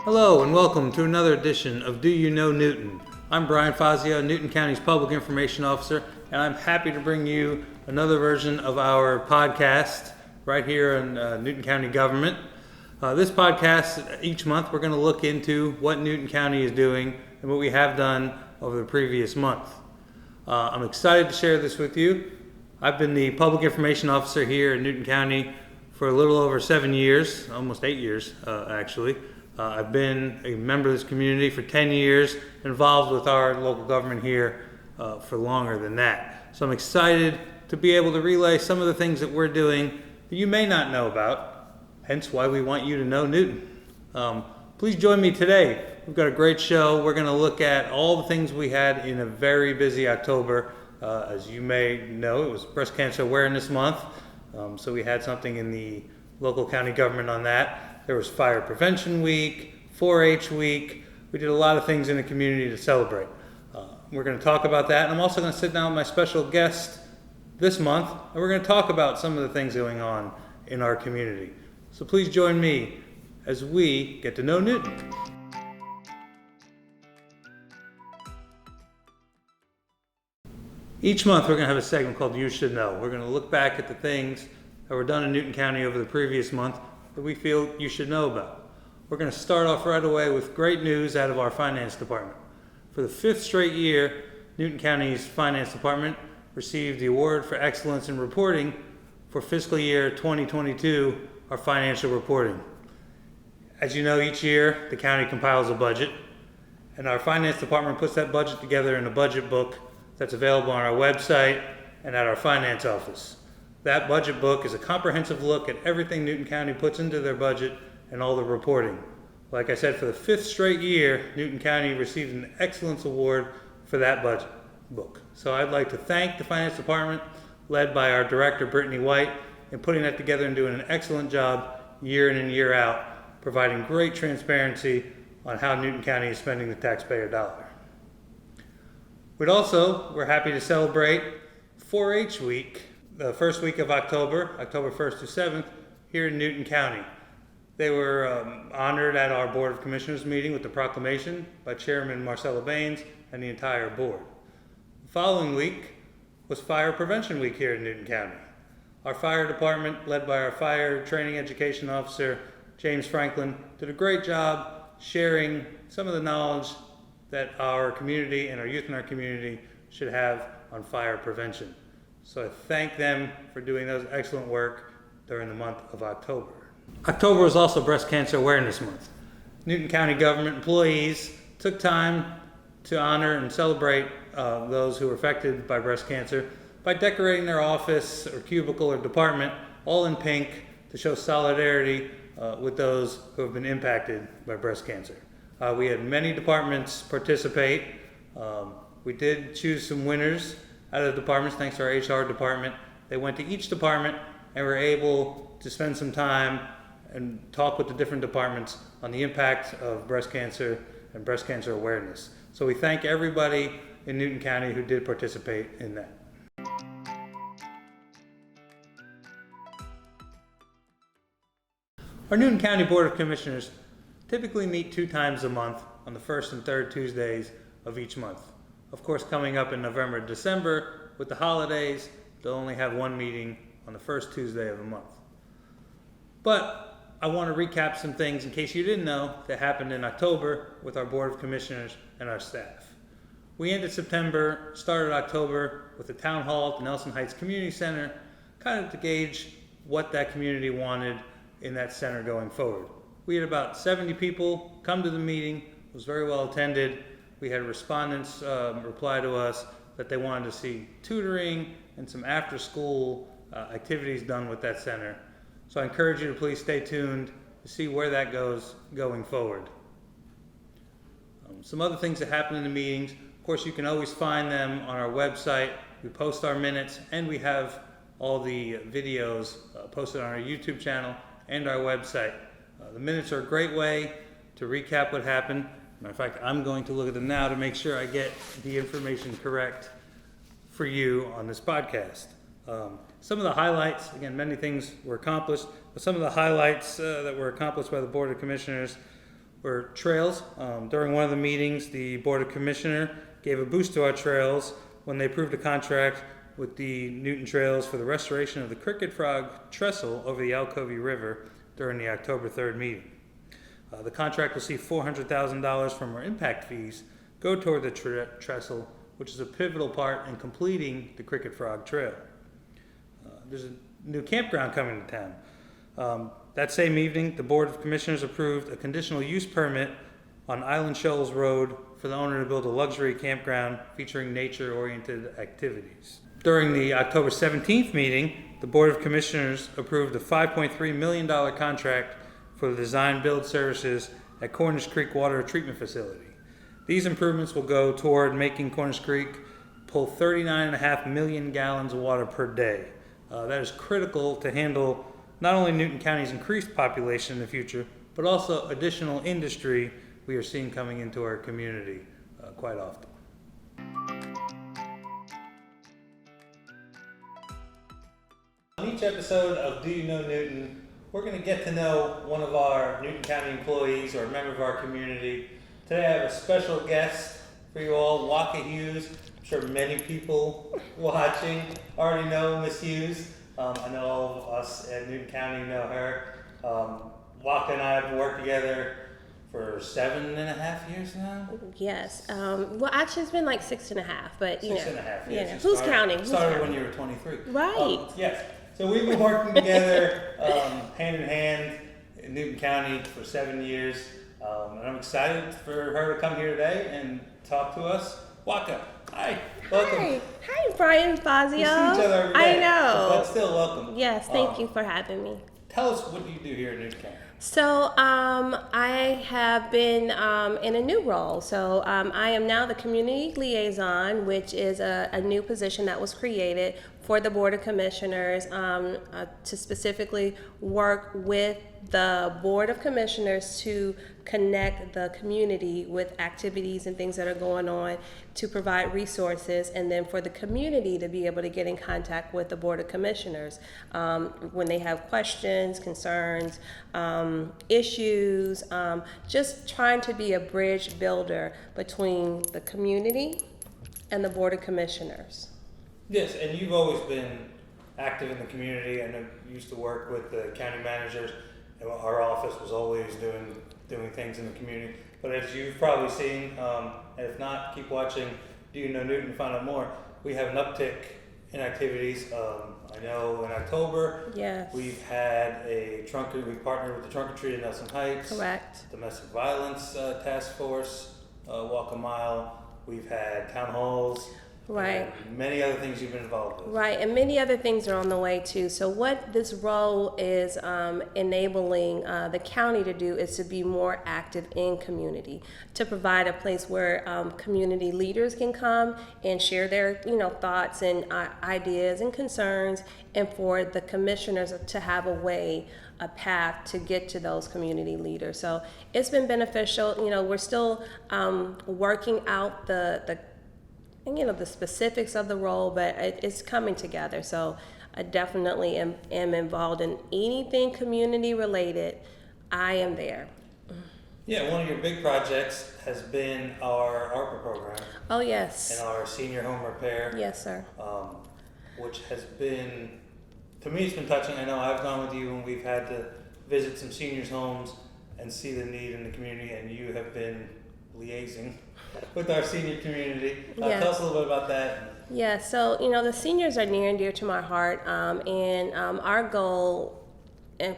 Hello and welcome to another edition of Do You Know Newton? I'm Bryan Fazio, Newton County's Public Information Officer, and I'm happy to bring you another version of our podcast right here in Newton County government. This podcast, each month we're going to look into what Newton County is doing and what we have done over the previous month. I'm excited to share this with you. I've been the Public Information Officer here in Newton County for a little over 7 years, almost 8 years actually. I've been a member of this community for 10 years, involved with our local government here for longer than that. So I'm excited to be able to relay some of the things that we're doing that you may not know about, hence why we want you to know Newton. Please join me today. We've got a great show. We're going to look at all the things we had in a very busy October. As you may know, it was Breast Cancer Awareness Month, so we had something in the local county government on that. There was Fire Prevention Week, 4-H Week. We did a lot of things in the community to celebrate. We're going to talk about that, and I'm also going to sit down with my special guest this month, and we're going to talk about some of the things going on in our community. So please join me as we get to know Newton. Each month we're going to have a segment called You Should Know. We're going to look back at the things that were done in Newton County over the previous month that we feel you should know about. We're going to start off right away with great news out of our finance department. For the 5th straight year, Newton County's finance department received the award for excellence in reporting for fiscal year 2022, our financial reporting. As you know, each year the county compiles a budget, and our finance department puts that budget together in a budget book that's available on our website and at our finance office. That budget book is a comprehensive look at everything Newton County puts into their budget and all the reporting. Like I said, for the 5th straight year, Newton County received an Excellence Award for that budget book. So I'd like to thank the Finance Department, led by our Director, Brittany White, in putting that together and doing an excellent job year in and year out, providing great transparency on how Newton County is spending the taxpayer dollar. We're happy to celebrate 4-H Week, the first week of October 1st to 7th, here in Newton County. They were honored at our Board of Commissioners meeting with the proclamation by Chairman Marcella Baines and the entire board. The following week was Fire Prevention Week here in Newton County. Our fire department, led by our Fire Training Education Officer, James Franklin, did a great job sharing some of the knowledge that our community and our youth in our community should have on fire prevention. So I thank them for doing those excellent work during the month of October. October is also Breast Cancer Awareness Month. Newton County government employees took time to honor and celebrate those who were affected by breast cancer by decorating their office or cubicle or department all in pink to show solidarity with those who have been impacted by breast cancer. We had many departments participate. We did choose some winners out of the departments, thanks to our HR department. They went to each department and were able to spend some time and talk with the different departments on the impact of breast cancer and breast cancer awareness. So we thank everybody in Newton County who did participate in that. Our Newton County Board of Commissioners typically meet 2 times a month on the 1st and 3rd Tuesdays of each month. Of course, coming up in November and December with the holidays, they'll only have 1 meeting on the 1st Tuesday of the month. But I want to recap some things, in case you didn't know, that happened in October with our Board of Commissioners and our staff. We ended September, started October with the Town Hall at the Nelson Heights Community Center, kind of to gauge what that community wanted in that center going forward. We had about 70 people come to the meeting. It was very well attended. We had respondents reply to us that they wanted to see tutoring and some after-school activities done with that center. So I encourage you to please stay tuned to see where that goes going forward. Some other things that happen in the meetings, of course, you can always find them on our website. We post our minutes, and we have all the videos posted on our YouTube channel and our website. The minutes are a great way to recap what happened. Matter of fact, I'm going to look at them now to make sure I get the information correct for you on this podcast. Some of the highlights, again, many things were accomplished, but some of the highlights that were accomplished by the Board of Commissioners were trails. During one of the meetings, the Board of Commissioner gave a boost to our trails when they approved a contract with the Newton Trails for the restoration of the Cricket Frog Trestle over the Alcovey River during the October 3rd meeting. The contract will see $400,000 from our impact fees go toward the trestle, which is a pivotal part in completing the Cricket Frog Trail. There's a new campground coming to town. That same evening, the Board of Commissioners approved a conditional use permit on Island Shoals Road for the owner to build a luxury campground featuring nature-oriented activities. During the October 17th meeting, the Board of Commissioners approved a $5.3 million contract for the design-build services at Cornish Creek Water Treatment Facility. These improvements will go toward making Cornish Creek pull 39.5 million gallons of water per day. That is critical to handle not only Newton County's increased population in the future, but also additional industry we are seeing coming into our community quite often. On each episode of Do You Know Newton, we're going to get to know one of our Newton County employees or a member of our community. Today I have a special guest for you all, Nwaka Hughes. I'm sure many people watching already know Miss Hughes. I know all of us at Newton County know her. Nwaka and I have worked together for 7.5 years now. Yes. Well, actually, it's been like 6.5, but you know. 6.5 years. Yeah. Who's counting? Started when you were 23. Right. Yes. So we've been working together hand in hand in Newton County for 7 years. And I'm excited for her to come here today and talk to us. Nwaka, hi. Welcome. Hi, Bryan Fazio. We see each other every day, I know. but still welcome. Yes, thank you for having me. Tell us what you do here in Newton County. So I have been in a new role. So I am now the Community Liaison, which is a new position that was created for the Board of Commissioners to specifically work with the Board of Commissioners to connect the community with activities and things that are going on, to provide resources, and then for the community to be able to get in contact with the Board of Commissioners when they have questions, concerns, issues, just trying to be a bridge builder between the community and the Board of Commissioners. Yes, and you've always been active in the community. I know you used to work with the county managers. Our office was always doing things in the community. But as you've probably seen, and if not, keep watching Do You Know Newton to find out more. We have an uptick in activities. I know in October, yes, we've had we partnered with the Trunk or Treat in Nelson Heights. Correct. Domestic Violence Task Force, Walk a Mile. We've had town halls. Right. And many other things you've been involved with. Right, and many other things are on the way too. So what this role is enabling the county to do is to be more active in community, to provide a place where community leaders can come and share their thoughts and ideas and concerns, and for the commissioners to have a path to get to those community leaders. So it's been beneficial. We're still working out the specifics of the role, but it's coming together. So I definitely am involved in anything community related. I am there. Yeah, one of your big projects has been our ARPA program. Oh, yes. And our senior home repair. Yes, sir. Which has been, to me, it's been touching. I know I've gone with you when we've had to visit some seniors' homes and see the need in the community, and you have been liaising with our senior community. Yes. Tell us a little bit about that. Yeah, so the seniors are near and dear to my heart, and our goal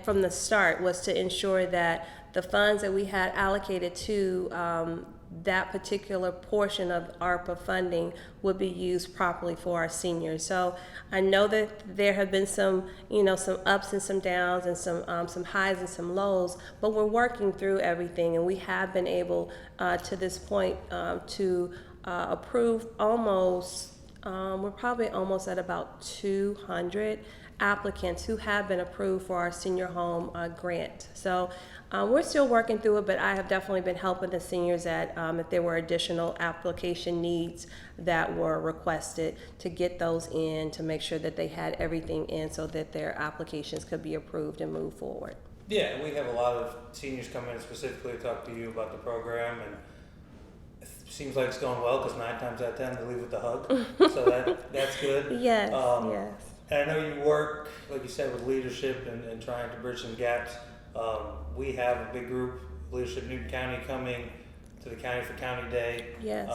from the start was to ensure that the funds that we had allocated to that particular portion of ARPA funding would be used properly for our seniors. So I know that there have been some ups and some downs and some highs and some lows, but we're working through everything, and we have been able to this point to approve almost, we're probably almost at about 200 applicants who have been approved for our senior home grant. So we're still working through it, but I have definitely been helping the seniors that if there were additional application needs that were requested, to get those in, to make sure that they had everything in so that their applications could be approved and move forward. Yeah, we have a lot of seniors come in specifically to talk to you about the program, and it seems like it's going well because 9 times out of 10 they leave with the hug, so that's good. Yes, Um, yes. And I know you work, like you said, with leadership and trying to bridge some gaps. We have a big group, Leadership Newton County, coming to the County for County Day, Yes.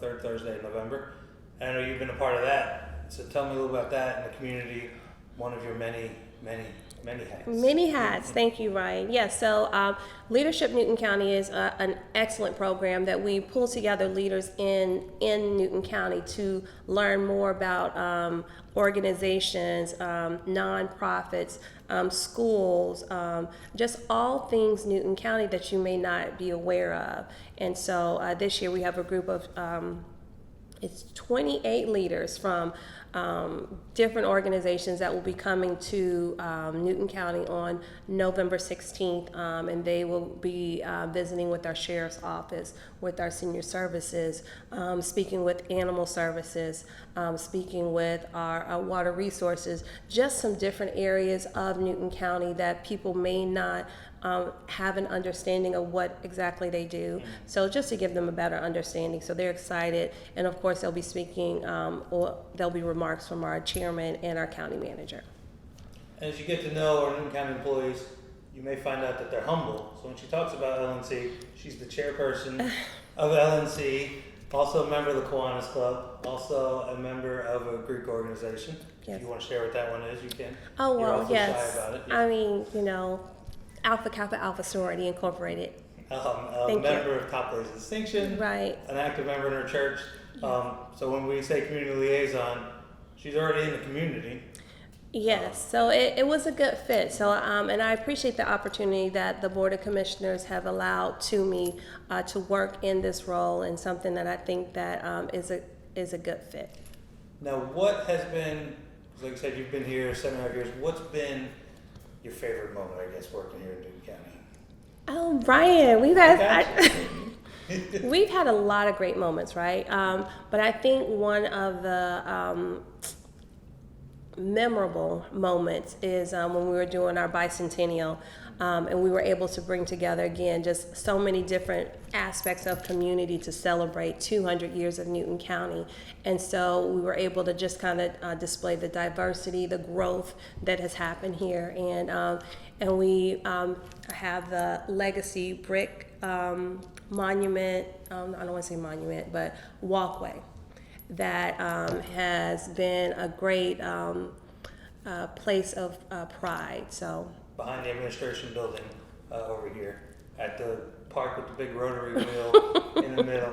Third Thursday in November. And I know you've been a part of that, so tell me a little about that in the community, one of your many hats. Many hats. Thank you, Ryan. Yes, so Leadership Newton County is an excellent program that we pull together leaders in Newton County to learn more about organizations, nonprofits, schools, just all things Newton County that you may not be aware of. And so this year we have a group of it's 28 leaders from different organizations that will be coming to Newton County on November 16th, and they will be visiting with our sheriff's office, with our senior services, speaking with animal services, speaking with our water resources, just some different areas of Newton County that people may not have an understanding of what exactly they do. So just to give them a better understanding. So they're excited. And of course, they'll be speaking, or there'll be remarks from our chairman and our county manager. As you get to know our Newton County employees, you may find out that they're humble. So when she talks about LNC, she's the chairperson of LNC, also a member of the Kiwanis Club, also a member of a Greek organization. Yes. If you want to share what that one is, you can. Oh, You're well, awfully yes. shy about it. I mean, Alpha Kappa Alpha Sorority Incorporated. A Thank member of Top Place of Distinction, Right. an active member in her church. So when we say community liaison, she's already in the community. Yes, so it was a good fit. So, and I appreciate the opportunity that the Board of Commissioners have allowed to me to work in this role, and something that I think that is a good fit. Now, what has been, like I said, you've been here 7.5 years. What's been your favorite moment, I guess, working here in Newton County? Oh, Brian, we've had a lot of great moments, right? But I think one of the memorable moments is when we were doing our bicentennial, and we were able to bring together, again, just so many different aspects of community to celebrate 200 years of Newton County. And so we were able to just kind of display the diversity, the growth that has happened here. And we have the legacy brick monument, I don't want to say monument, but walkway that has been a great place of pride. So Behind the administration building over here at the park with the big rotary wheel in the middle.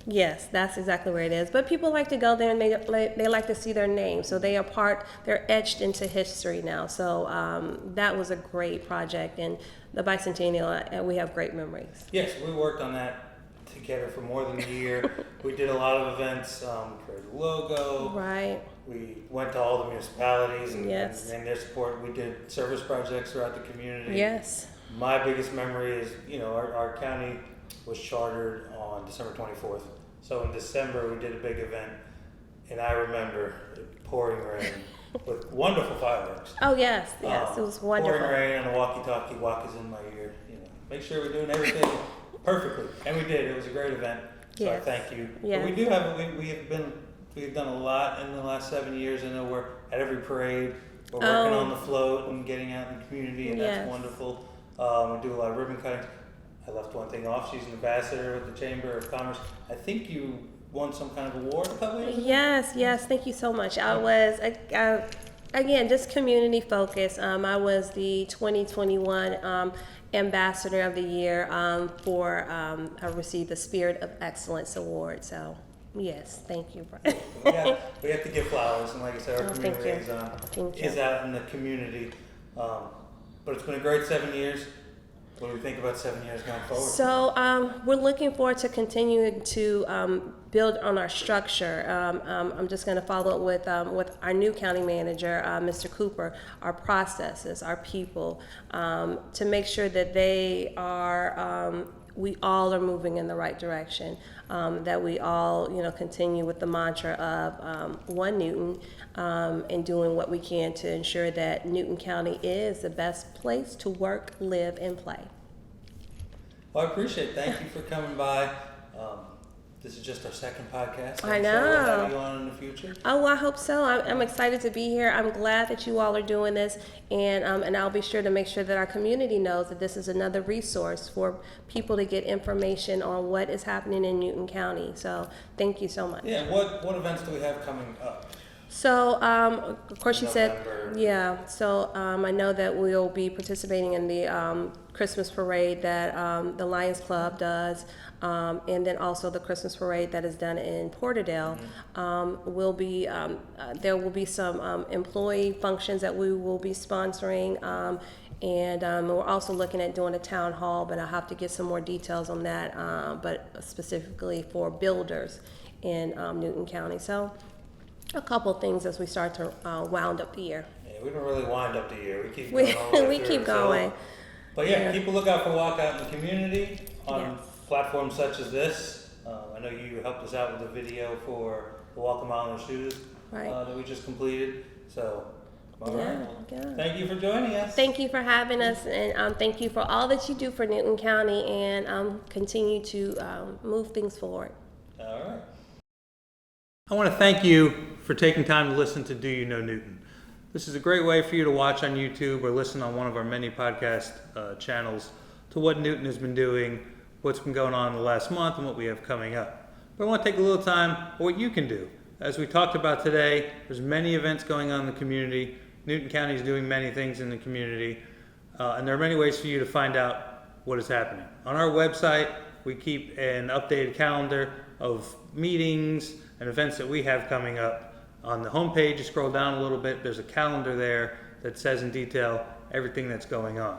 yes, that's exactly where it is. But people like to go there and they like to see their name. So they're etched into history now. So that was a great project, and the bicentennial, we have great memories. Yes, we worked on that together for more than a year. We did a lot of events, created a logo. Right. We went to all the municipalities and their support. We did service projects throughout the community. Yes. My biggest memory is, our county was chartered on December 24th. So in December, we did a big event, and I remember it pouring rain with wonderful fireworks. Oh, yes, it was wonderful. Pouring rain and a walkie-talkie walkies in my ear. Make sure we're doing everything perfectly, and we did. It was a great event. So Yes. I thank you. Yes. But we've done a lot in the last 7 years. I know we're at every parade. We're working on the float and getting out in the community, and Yes. that's wonderful. We do a lot of ribbon cutting. I left one thing off. She's an ambassador with the Chamber of Commerce. I think you won some kind of award a couple years ago? Yes, thank you so much. I was, again, just community focused. I was the 2021 Ambassador of the Year I received the Spirit of Excellence Award. So, yes, thank you, Brian. We have to give flowers, and like I said, our thank community you. liaison Thank is you. out in the community. But it's been a great 7 years. What do we think about 7 years going forward? So we're looking forward to continuing to build on our structure. I'm just going to follow up with our new county manager, Mr. Cooper, our processes, our people, to make sure that they are we all are moving in the right direction, that we all, continue with the mantra of One Newton, and doing what we can to ensure that Newton County is the best place to work, live, and play. Well, I appreciate it. Thank you for coming by. This is just our second podcast. I I'm sure we'll know. have you on in the future. Oh, I hope so. I'm excited to be here. I'm glad that you all are doing this, and I'll be sure to make sure that our community knows that this is another resource for people to get information on what is happening in Newton County. So thank you so much. Yeah, what events do we have coming up? So, of course, you said, November. yeah. So, I know that we'll be participating in the Christmas parade that the Lions Club does, and then also the Christmas parade that is done in Porterdale. Will be there will be some employee functions that we will be sponsoring. And we're also looking at doing a town hall, but I'll have to get some more details on that, but specifically for builders in Newton County. So a couple things as we start to wound up the year. Yeah, we don't really wind up the year. We keep going all the way We through, keep going. But yeah, keep a lookout for Walkout in the community on Yes. platforms such as this. I know you helped us out with the video for the Walk a Mile in the Shoes Right. that we just completed. So, all right. Yeah, Well, yeah. thank you for joining us. Thank you for having us, and thank you for all that you do for Newton County, and continue to move things forward. All right. I want to thank you for taking time to listen to Do You Know Newton. This is a great way for you to watch on YouTube or listen on one of our many podcast channels to what Newton has been doing, what's been going on in the last month, and what we have coming up. But I want to take a little time for what you can do. As we talked about today, there's many events going on in the community. Newton County is doing many things in the community, and there are many ways for you to find out what is happening. On our website, we keep an updated calendar of meetings and events that we have coming up. On the homepage, you scroll down a little bit, there's a calendar there that says in detail everything that's going on.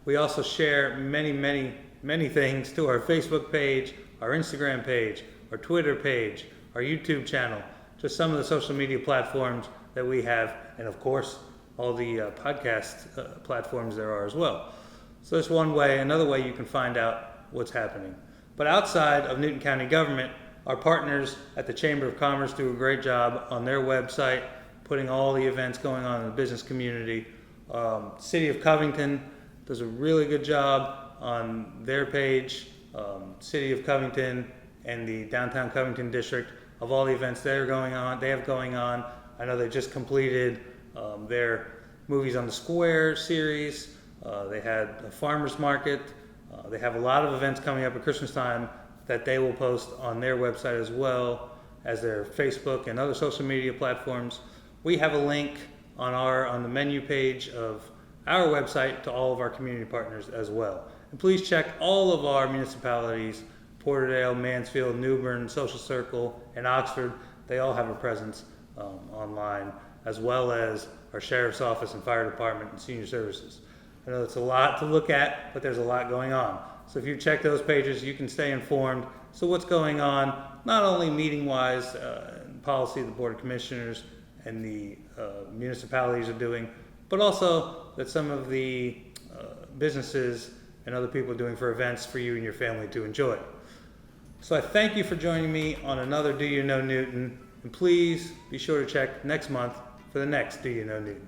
We also share many things to our Facebook page, our Instagram page, our Twitter page, our YouTube channel, just some of the social media platforms that we have, and of course, all the podcast platforms there are as well. So that's one way. Another way you can find out what's happening. But outside of Newton County government, our partners at the Chamber of Commerce do a great job on their website, putting all the events going on in the business community. City of Covington does a really good job on their page. City of Covington and the Downtown Covington District of all the events they have going on. I know they just completed their Movies on the Square series. They had a farmer's market. They have a lot of events coming up at Christmas time that they will post on their website as well as their Facebook and other social media platforms. We have a link on the menu page of our website to all of our community partners as well. And please check all of our municipalities, Porterdale, Mansfield, New Bern, Social Circle, and Oxford. They all have a presence online, as well as our Sheriff's Office and Fire Department and Senior Services. I know it's a lot to look at, but there's a lot going on. So if you check those pages, you can stay informed. So what's going on, not only meeting-wise, policy the Board of Commissioners and the municipalities are doing, but also that some of the businesses and other people are doing for events for you and your family to enjoy. So I thank you for joining me on another Do You Know Newton, and please be sure to check next month for the next Do You Know Newton.